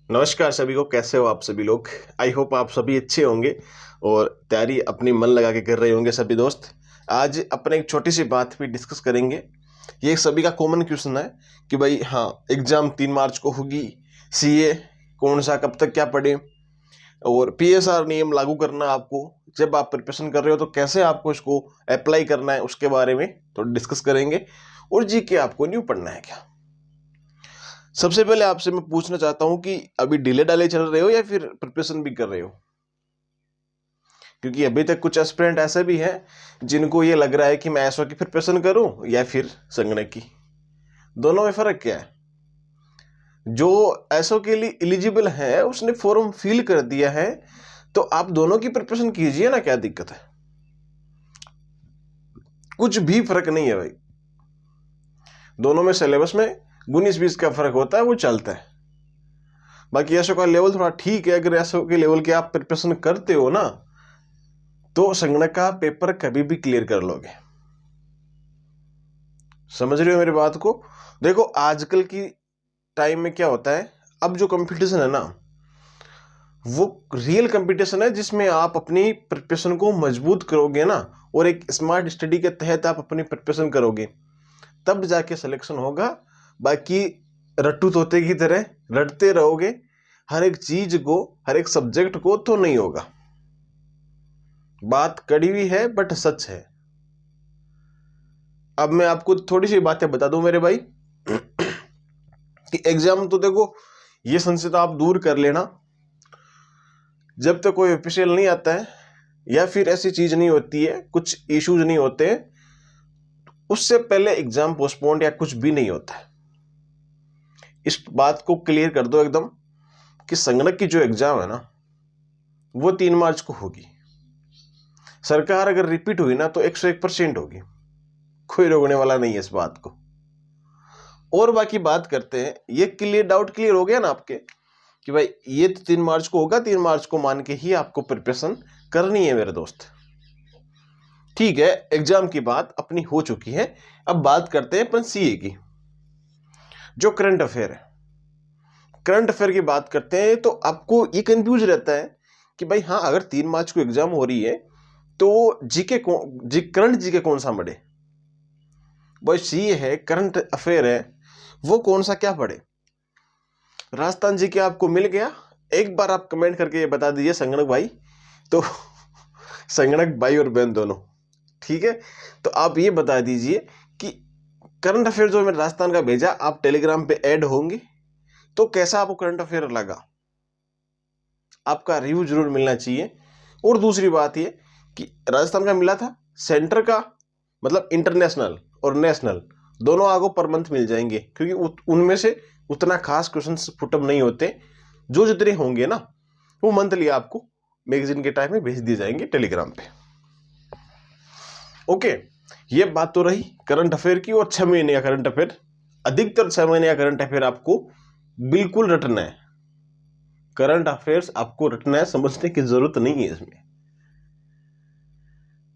नमस्कार सभी को। कैसे हो आप सभी लोग? आई होप आप सभी अच्छे होंगे और तैयारी अपनी मन लगा के कर रहे होंगे सभी दोस्त। आज अपने एक छोटी सी बात पे डिस्कस करेंगे। ये सभी का कॉमन क्वेश्चन है कि भाई हाँ, एग्जाम 3 मार्च को होगी, सीए कौन सा कब तक क्या पढ़े और पीएसआर नियम लागू करना आपको जब आप प्रिपरेशन कर रहे हो तो कैसे आपको इसको अप्लाई करना है, उसके बारे में तो डिस्कस करेंगे। और जीके आपको न्यू पढ़ना है क्या। सबसे पहले आपसे मैं पूछना चाहता हूं कि अभी डिले डाले चल रहे हो या फिर प्रिपरेशन भी कर रहे हो, क्योंकि अभी तक कुछ एस्पिरेंट ऐसे भी हैं जिनको ये लग रहा है कि मैं एसओ की प्रिपरेशन करूं या फिर संगणक की। दोनों में फर्क क्या है? जो एसओ के लिए एलिजिबल है उसने फॉर्म फिल कर दिया है, तो आप दोनों की प्रिपरेशन कीजिए ना, क्या दिक्कत है? कुछ भी फर्क नहीं है भाई, दोनों में सिलेबस में 19-20 का फर्क होता है, वो चलता है। बाकी एसओ का लेवल थोड़ा ठीक है, अगर एसओ के लेवल के आप प्रिपरेशन करते हो ना तो संगणक का पेपर कभी भी क्लियर कर लोगे। समझ रहे हो मेरी बात को? देखो आजकल की टाइम में क्या होता है, अब जो कंपटीशन है ना वो रियल कंपटीशन है, जिसमें आप अपनी प्रिपरेशन को मजबूत करोगे ना और एक स्मार्ट स्टडी के तहत आप अपनी प्रिपरेशन करोगे तब जाके सिलेक्शन होगा। बाकी रट्टू तोते की तरह रटते रहोगे हर एक चीज को, हर एक सब्जेक्ट को, तो नहीं होगा। बात कड़वी है बट सच है। अब मैं आपको थोड़ी सी बातें बता दूं मेरे भाई कि एग्जाम तो देखो ये संशय आप दूर कर लेना, जब तक कोई ऑफिशियल नहीं आता है या फिर ऐसी चीज नहीं होती है, कुछ इश्यूज नहीं होते हैं, उससे पहले एग्जाम पोस्टपोन्ड या कुछ भी नहीं होता है। इस बात को क्लियर कर दो एकदम कि संगणक की जो एग्जाम है ना वो 3 मार्च को होगी। सरकार अगर रिपीट हुई ना तो 101% होगी, कोई रोकने वाला नहीं है इस बात को। और बाकी बात करते हैं, ये क्लियर डाउट क्लियर हो गया ना आपके कि भाई ये तो 3 मार्च को होगा, 3 मार्च को मान के ही आपको प्रिपरेशन करनी है मेरे दोस्त। ठीक है, एग्जाम की बात अपनी हो चुकी है। अब बात करते हैं अपन सीए की, जो करंट अफेयर है। करंट अफेयर की बात करते हैं तो आपको ये कंफ्यूज रहता है कि भाई हाँ, अगर 3 मार्च को एग्जाम हो रही है तो जीके करंट जीके कौन सा पढ़े? भाई सीए है, करंट अफेयर है, वो कौन सा क्या पढ़े? राजस्थान जीके आपको मिल गया, एक बार आप कमेंट करके ये बता दीजिए संगणक भाई, तो संगणक भाई और बहन दोनों, ठीक है, तो आप ये बता दीजिए कि करंट अफेयर जो मैंने राजस्थान का भेजा आप टेलीग्राम पे ऐड होंगे, तो कैसा आपको करंट अफेयर लगा? आपका रिव्यू जरूर मिलना चाहिए। और दूसरी बात ये कि राजस्थान का मिला था, सेंटर का मतलब इंटरनेशनल और नेशनल दोनों आपको पर मंथ मिल जाएंगे, क्योंकि उनमें से उतना खास क्वेश्चंस पुटअप नहीं होते, जो जितने होंगे ना वो मंथली आपको मैगजीन के टाइम में भेज दिए जाएंगे टेलीग्राम पे। ओके, ये बात तो रही करंट अफेयर की। और 6 महीने का करंट अफेयर, अधिकतर 6 महीने का करंट अफेयर आपको बिल्कुल रटना है। करंट अफेयर्स आपको रटना है, समझने की जरूरत नहीं है इसमें।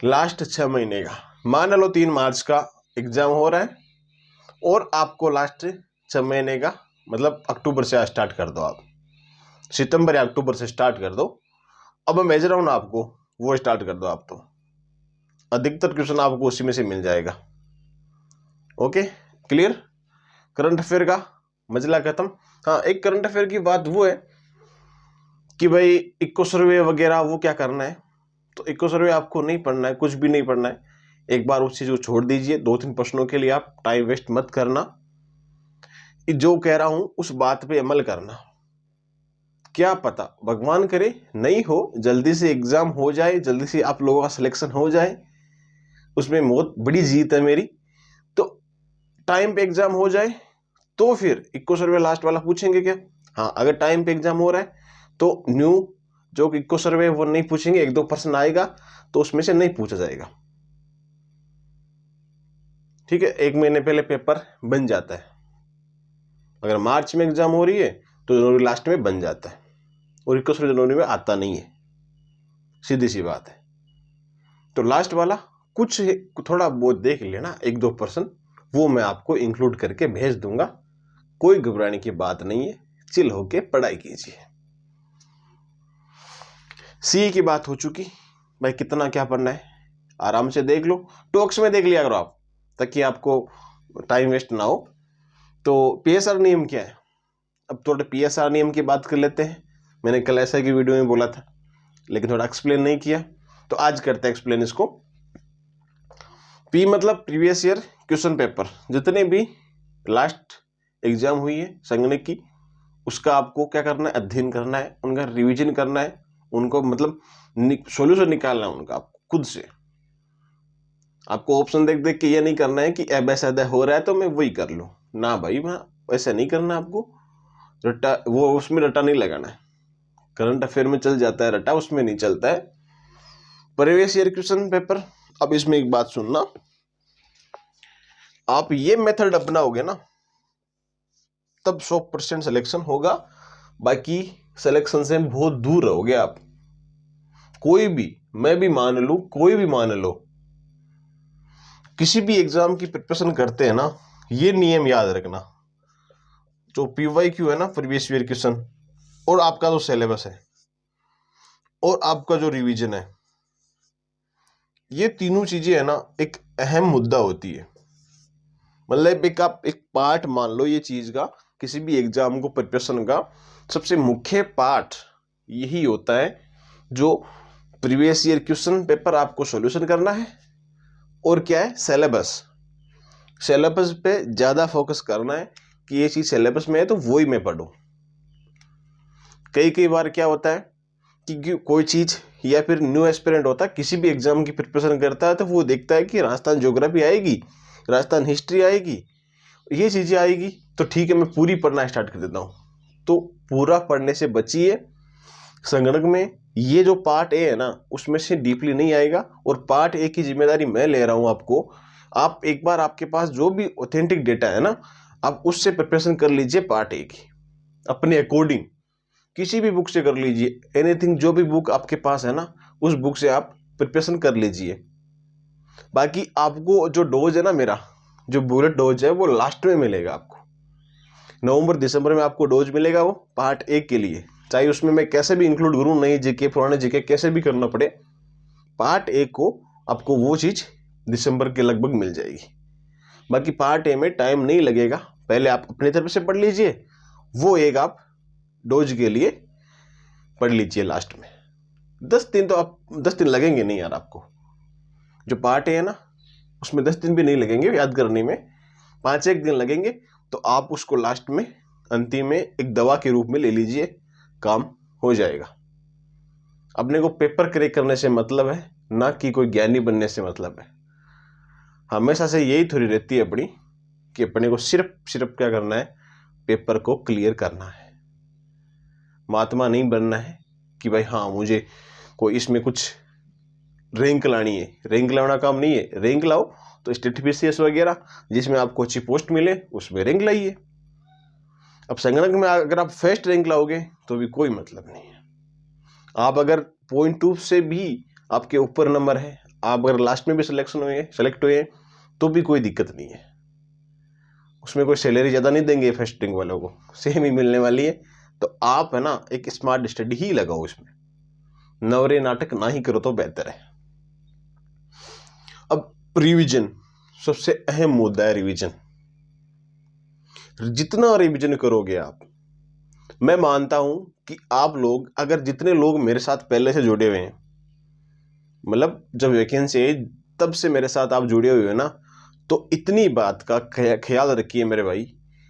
लास्ट 6 महीने का, मान लो 3 मार्च का एग्जाम हो रहा है और आपको लास्ट 6 महीने का मतलब अक्टूबर से स्टार्ट कर दो, आप सितंबर या अक्टूबर से स्टार्ट कर दो। अब मैं भेज रहा हूं ना आपको, वो स्टार्ट कर दो आप, तो अधिकतर क्वेश्चन आपको उसी में से मिल जाएगा। Okay, clear? करंट अफेयर का मजला खत्म। हाँ, एक करंट अफेयर की बात वो है कि भाई इको सर्वे वगैरह वो क्या करना है, तो इको सर्वे आपको नहीं पढ़ना है, कुछ भी नहीं पढ़ना है। एक बार उस चीज को छोड़ दीजिए, 2-3 प्रश्नों के लिए आप टाइम वेस्ट मत करना। जो कह रहा हूं उस बात पे अमल करना। क्या पता भगवान करे नहीं हो, जल्दी से एग्जाम हो जाए, जल्दी से आप लोगों का सिलेक्शन हो जाए, उसमें बहुत बड़ी जीत है मेरी। तो टाइम पे एग्जाम हो जाए तो फिर इको सर्वे लास्ट वाला पूछेंगे क्या? हाँ, अगर टाइम पे एग्जाम हो रहा है तो न्यू जो इको सर्वे वो नहीं पूछेंगे, 1-2% आएगा तो उसमें से नहीं पूछा जाएगा। ठीक है, 1 महीने पहले पेपर बन जाता है। अगर मार्च में एग्जाम हो रही है तो जनवरी लास्ट में बन जाता है, और इको सर्वे जनवरी में आता नहीं है, सीधी सी बात है। तो लास्ट वाला कुछ थोड़ा बहुत देख लेना, 1-2%, वो मैं आपको इंक्लूड करके भेज दूंगा, कोई घबराने की बात नहीं है। चिल होके पढ़ाई कीजिए। सीए की बात हो चुकी, भाई कितना क्या पढ़ना है आराम से देख लो, टॉक्स में देख लिया करो आप, ताकि आपको टाइम वेस्ट ना हो। तो पीएसआर नियम क्या है, अब थोड़ा पीएसआर नियम की बात कर लेते हैं। मैंने कल ऐसा की वीडियो में बोला था, लेकिन थोड़ा एक्सप्लेन नहीं किया, तो आज करते हैं एक्सप्लेन इसको। पी मतलब प्रीवियस ईयर क्वेश्चन पेपर, जितने भी लास्ट एग्जाम हुई है संगणक की, उसका आपको क्या करना है, अध्ययन करना है, उनका रिवीजन करना है, उनको मतलब सॉल्यूशन निकालना है उनका आपको खुद से। आपको ऑप्शन देख देख के ये नहीं करना है कि अब ऐसा हो रहा है तो मैं वही कर लूँ, ना भाई वहाँ ऐसा नहीं करना आपको। रट्टा वो उसमें रट्टा नहीं लगाना है, करंट अफेयर में चल जाता है रट्टा, उसमें नहीं चलता है। प्रीवियस ईयर क्वेश्चन पेपर, अब इसमें एक बात सुनना, आप ये मेथड अपनाओगे ना तब 100% सिलेक्शन होगा, बाकी सिलेक्शन से बहुत दूर रहोगे आप। कोई भी, मैं भी मान लूं, कोई भी मान लो, किसी भी एग्जाम की प्रिपरेशन करते हैं ना, ये नियम याद रखना, जो पीवाईक्यू है ना प्रीवियस ईयर क्वेश्चन, और आपका जो सिलेबस है और आपका जो रिवीजन है, ये तीनों चीजें है ना एक अहम मुद्दा होती है। मतलब एक आप एक पार्ट मान लो ये चीज का, किसी भी एग्जाम को प्रिपरेशन का सबसे मुख्य पार्ट यही होता है, जो प्रीवियस ईयर क्वेश्चन पेपर आपको सॉल्यूशन करना है, और क्या है, सिलेबस। सिलेबस पे ज्यादा फोकस करना है कि ये चीज सिलेबस में है तो वही मैं पढूं। कई बार क्या होता है कि कोई चीज, या फिर न्यू एस्पिरेंट होता है, किसी भी एग्जाम की प्रिपरेशन करता है तो वो देखता है कि राजस्थान ज्योग्राफी आएगी, राजस्थान हिस्ट्री आएगी, ये चीजें आएगी, तो ठीक है मैं पूरी पढ़ना स्टार्ट कर देता हूँ। तो पूरा पढ़ने से बचिए। संगणक में ये जो पार्ट ए है ना, उसमें से डीपली नहीं आएगा, और पार्ट ए की जिम्मेदारी मैं ले रहा हूँ आपको। आप एक बार आपके पास जो भी ऑथेंटिक डेटा है ना, आप उससे प्रिपरेशन कर लीजिए पार्ट ए की, अपने अकॉर्डिंग किसी भी बुक से कर लीजिए, एनीथिंग, जो भी बुक आपके पास है ना, उस बुक से आप प्रिपरेशन कर लीजिए। बाकी आपको जो डोज है ना, मेरा जो बुलेट डोज है, वो लास्ट में मिलेगा आपको। नवंबर दिसंबर में आपको डोज मिलेगा वो पार्ट ए के लिए, चाहे उसमें मैं कैसे भी इंक्लूड करूं, नई जीके पुराने जीके कैसे भी करना पड़े, पार्ट ए को आपको वो चीज दिसंबर के लगभग मिल जाएगी। बाकी पार्ट ए में टाइम नहीं लगेगा, पहले आप अपनी तरफ से पढ़ लीजिए, वो एक आप डोज के लिए पढ़ लीजिए लास्ट में। 10 दिन तो आप 10 दिन लगेंगे नहीं यार आपको, जो पार्ट है ना उसमें 10 दिन भी नहीं लगेंगे याद करने में, 5-1 दिन लगेंगे। तो आप उसको लास्ट में अंतिम में एक दवा के रूप में ले लीजिए, काम हो जाएगा। अपने को पेपर क्रैक करने से मतलब है, ना कि कोई ज्ञानी बनने से मतलब है। हमेशा से यही थोड़ी रहती है अपनी, कि अपने को सिर्फ क्या करना है, पेपर को क्लियर करना है। महात्मा नहीं बनना है कि भाई हाँ मुझे कोई इसमें कुछ रैंक लानी है, रैंक लाना काम नहीं है। रैंक लाओ तो स्टेट बीसीएस वगैरह जिसमें आपको अच्छी पोस्ट मिले उसमें रैंक लाइए। अब संगणक में अगर आप फर्स्ट रैंक लाओगे तो भी कोई मतलब नहीं है। आप अगर 0.2 से भी आपके ऊपर नंबर है, आप अगर लास्ट में भी सेलेक्ट हुए तो भी कोई दिक्कत नहीं है। उसमें कोई सैलरी ज़्यादा नहीं देंगे फर्स्ट रैंक वालों को, सेम ही मिलने वाली है। तो आप है ना एक स्मार्ट स्टडी ही लगाओ इसमें, नवरे नाटक ना ही करो तो बेहतर है। अब रिवीजन सबसे अहम मुद्दा है। रिवीजन जितना रिवीजन करोगे आप, मैं मानता हूं कि आप लोग, अगर जितने लोग मेरे साथ पहले से जुड़े हुए हैं, मतलब जब वैकेंसी आई तब से मेरे साथ आप जुड़े हुए हो ना, तो इतनी बात का ख्याल रखिए मेरे भाई,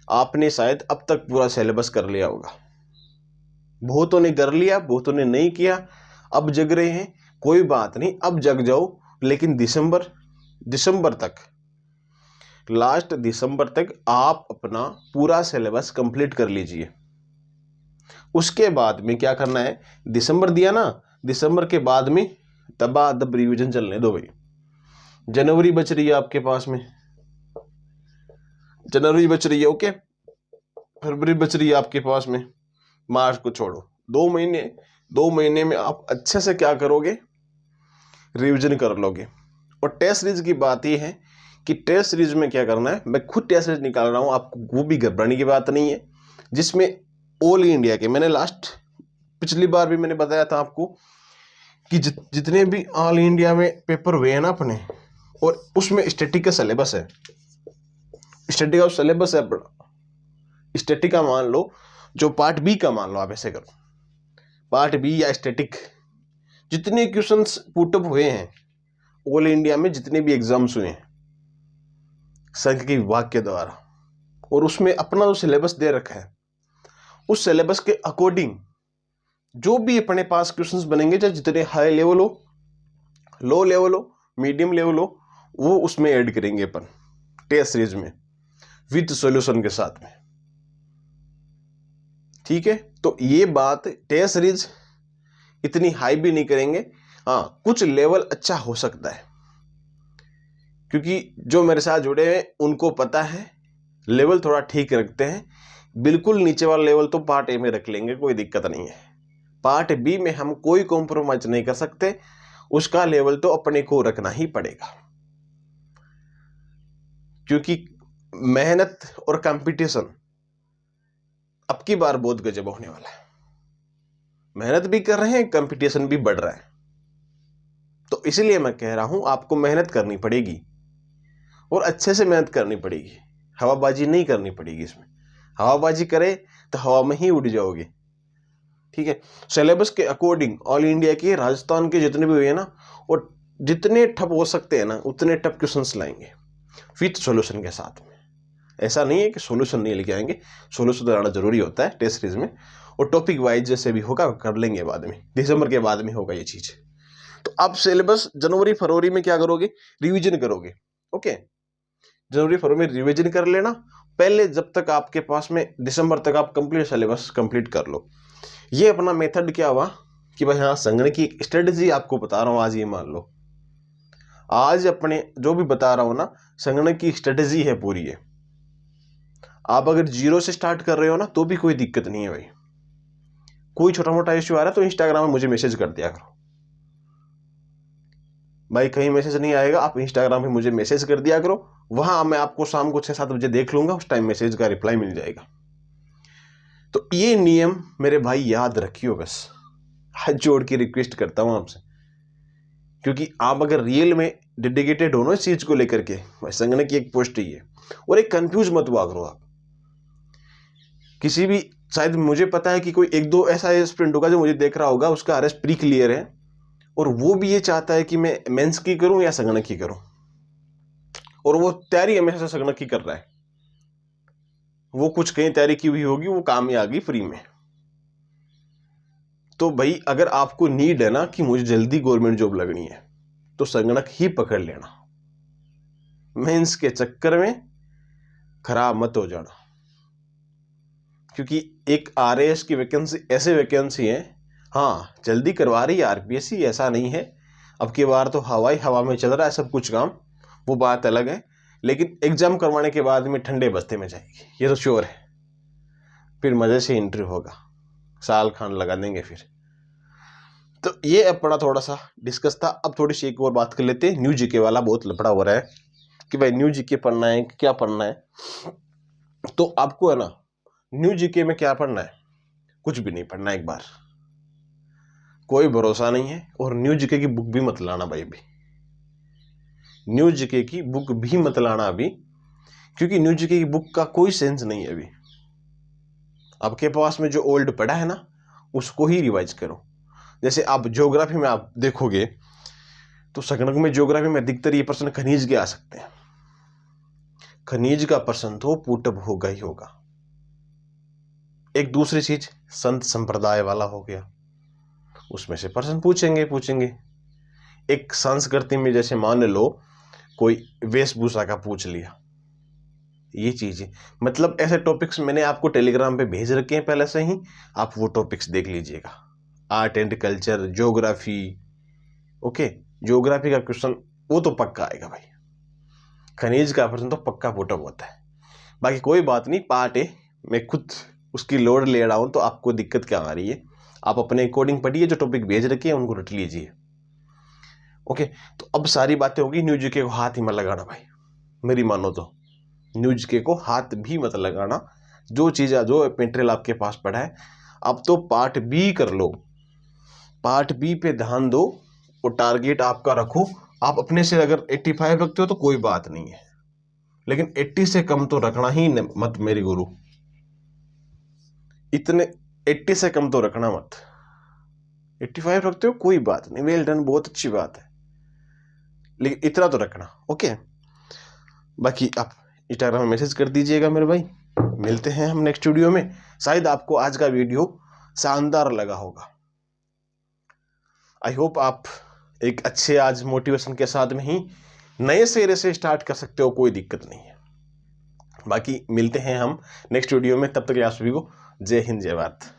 आपने शायद अब तक पूरा सिलेबस कर लिया होगा। बहुतों ने कर लिया, बहुतों ने नहीं किया, अब जग रहे हैं, कोई बात नहीं, अब जग जाओ। लेकिन दिसंबर तक, लास्ट दिसंबर तक आप अपना पूरा सिलेबस कंप्लीट कर लीजिए। उसके बाद में क्या करना है, दिसंबर दिया ना, दिसंबर के बाद में दबादब रिवीजन चलने दो भाई। जनवरी बच रही है आपके पास में, जनवरी बच रही है, ओके, फरवरी बच रही है आपके पास में, मार्च को छोड़ो। 2 महीने में आप अच्छे से क्या करोगे, रिवीजन कर लोगे। और टेस्ट सीरीज की बात यह है कि टेस्ट सीरीज में क्या करना है, मैं खुद टेस्ट सीरीज निकाल रहा हूं, आपको वो भी घबराने की बात नहीं है, जिसमें ऑल इंडिया के, मैंने पिछली बार भी मैंने बताया था आपको कि जितने भी ऑल इंडिया में पेपर हुए हैं ना अपने, और उसमें स्टैटिक का सिलेबस है, स्टैटिक का सिलेबस है अपना। स्टैटिक का मान लो, जो पार्ट बी का मान लो, आप ऐसे करो, पार्ट बी या स्टैटिक जितने क्वेश्चंस पुटअप हुए हैं ऑल इंडिया में, जितने भी एग्जाम्स हुए हैं सांख्यिकी विभाग के द्वारा, और उसमें अपना जो सिलेबस दे रखा है, उस सिलेबस के अकॉर्डिंग जो भी अपने पास क्वेश्चंस बनेंगे, चाहे जितने हाई लेवल हो, लो लेवल हो, मीडियम लेवल हो, वो उसमें ऐड करेंगे अपन टेस्ट सीरीज में विद सॉल्यूशन के साथ में। ठीक है, तो ये बात, टेस्ट सीरीज इतनी हाई भी नहीं करेंगे, हाँ कुछ लेवल अच्छा हो सकता है, क्योंकि जो मेरे साथ जुड़े हैं उनको पता है लेवल थोड़ा ठीक रखते हैं। बिल्कुल नीचे वाला लेवल तो पार्ट ए में रख लेंगे, कोई दिक्कत नहीं है। पार्ट बी में हम कोई कॉम्प्रोमाइज नहीं कर सकते, उसका लेवल तो अपने को रखना ही पड़ेगा, क्योंकि मेहनत और कंपटीशन अब की बार बहुत गजब होने वाला है। मेहनत भी कर रहे हैं, कंपटीशन भी बढ़ रहा है, तो इसलिए मैं कह रहा हूं आपको मेहनत करनी पड़ेगी और अच्छे से मेहनत करनी पड़ेगी, हवाबाजी नहीं करनी पड़ेगी। इसमें हवाबाजी करे तो हवा में ही उड़ जाओगे। ठीक है, सिलेबस के अकॉर्डिंग ऑल इंडिया के, राजस्थान के जितने भी हुए हैं ना, और जितने ठप हो सकते हैं ना उतने ठप क्वेश्चंस लाएंगे विथ सॉल्यूशन के साथ में। ऐसा नहीं है कि सॉल्यूशन नहीं लेके आएंगे, सॉल्यूशन तो लाना जरूरी होता है टेस्ट सीरीज में, और टॉपिक वाइज जैसे भी होगा कर लेंगे बाद में, दिसंबर के बाद में होगा ये चीज। तो आप सिलेबस जनवरी फरवरी में क्या करोगे, रिविजन करोगे। ओके, जनवरी फरवरी में रिविजन कर लेना पहले, जब तक आपके पास में दिसंबर तक आप कंप्लीट सिलेबस कंप्लीट कर लो। ये अपना मेथड क्या हुआ कि भाई हाँ, संगणक की स्ट्रेटजी आपको बता रहा हूं आज। ये मान लो आज अपने जो भी बता रहा हूं ना, संगणक की स्ट्रेटजी है पूरी है। आप अगर जीरो से स्टार्ट कर रहे हो ना तो भी कोई दिक्कत नहीं है भाई। कोई छोटा मोटा इश्यू आ रहा है तो इंस्टाग्राम में मुझे मैसेज कर दिया करो भाई, कहीं मैसेज नहीं आएगा, आप इंस्टाग्राम पे मुझे मैसेज कर दिया करो, वहां मैं आपको शाम को 6-7 बजे देख लूंगा, उस टाइम मैसेज का रिप्लाई मिल जाएगा। तो ये नियम मेरे भाई याद रखियो, बस हाथ जोड़ के रिक्वेस्ट करता हूं आपसे, क्योंकि आप अगर रियल में डेडिकेटेड हो ना इस चीज को लेकर के, भाई संगणक की एक पोस्ट ही है, और एक कंफ्यूज मत हुआ करो आप किसी भी। शायद मुझे पता है कि कोई एक दो ऐसा स्टूडेंट होगा जो मुझे देख रहा होगा, उसका आरएस प्री क्लियर है और वो भी ये चाहता है कि मैं मेंस की करूं या संगणक की करूं, और वो तैयारी हमेशा संगणक की कर रहा है। वो कुछ कहीं तैयारी की हुई होगी, वो काम में आ गई फ्री में। तो भाई अगर आपको नीड है ना कि मुझे जल्दी गवर्नमेंट जॉब लगनी है, तो संगणक ही पकड़ लेना, मेंस के चक्कर में खराब मत हो जाना। क्योंकि एक आरएएस की वैकेंसी ऐसे वैकेंसी है, हाँ जल्दी करवा रही है आरपीएससी, ऐसा नहीं है। अब की बार तो हवा में चल रहा है सब कुछ काम, वो बात अलग है, लेकिन एग्जाम करवाने के बाद में ठंडे बस्ते में जाएगी, ये तो श्योर है। फिर मजे से इंटरव्यू होगा, साल खान लगा देंगे फिर। तो ये अब पड़ा थोड़ा सा डिस्कस था। अब थोड़ी सी एक और बात कर लेते हैं। न्यू जीके वाला बहुत लफड़ा हो रहा है कि भाई न्यू जीके पढ़ना है, क्या पढ़ना है। तो आपको है ना, न्यू जीके में क्या पढ़ना है, कुछ भी नहीं पढ़ना। एक बार कोई भरोसा नहीं है, और न्यू जीके की बुक भी मत लाना भाई, भी न्यू जीके की बुक भी मत लाना अभी, क्योंकि न्यू जीके की बुक का कोई सेंस नहीं है अभी। आपके पास में जो ओल्ड पढ़ा है ना, उसको ही रिवाइज करो। जैसे आप ज्योग्राफी में आप देखोगे तो संगणक में ज्योग्राफी में अधिकतर ये प्रश्न खनिज के आ सकते हैं। खनिज का प्रश्न तो पुटअप होगा ही होगा। एक दूसरी चीज संत संप्रदाय वाला हो गया, उसमें से प्रश्न पूछेंगे। एक संस्कृति में जैसे मान लो कोई वेशभूषा का पूछ लिया, ये चीजें, मतलब ऐसे टॉपिक्स मैंने आपको टेलीग्राम पे भेज रखे हैं पहले से ही, आप वो टॉपिक्स देख लीजिएगा। Art and culture, geography. Okay, geography का क्वेश्चन वो तो पक्का आएगा भाई, खनिज का प्रश्न तो पक्का पुटअप होता है। बाकी कोई बात नहीं, पार्ट है, मैं खुद उसकी लोड ले रहा हूं, तो आपको दिक्कत क्या आ रही है, आप अपने अकॉर्डिंग पढ़िए, जो टॉपिक भेज रखे हैं उनको रट लीजिए। ओके, तो अब सारी बातें होगी। न्यू जीके को हाथ ही मत लगाना भाई, मेरी मानो तो न्यू जीके को हाथ भी मत लगाना, जो चीज़ जो मटेरियल आपके पास पड़ा है, अब तो पार्ट बी कर लो, पार्ट बी पे ध्यान दो और टारगेट आपका रखो। आप अपने से अगर 85 रखते हो तो कोई बात नहीं है, लेकिन 80 से कम तो रखना ही मत मेरे गुरु, इतने 80 से कम तो रखना मत। 85 रखते हो कोई बात नहीं, वेल डन, बहुत अच्छी बात है, लेकिन इतना तो रखना। ओके, बाकी आप इंस्टाग्राम में मैसेज कर दीजिएगा मेरे भाई। मिलते हैं हम नेक्स्ट वीडियो में। शायद आपको आज का वीडियो शानदार लगा होगा। आई होप आप एक अच्छे आज मोटिवेशन के साथ में ही नए सिरे से स्टार्ट कर सकते हो, कोई दिक्कत नहीं है। बाकी मिलते हैं हम नेक्स्ट वीडियो में, तब तक आप सभी को जय हिंद जय भारत।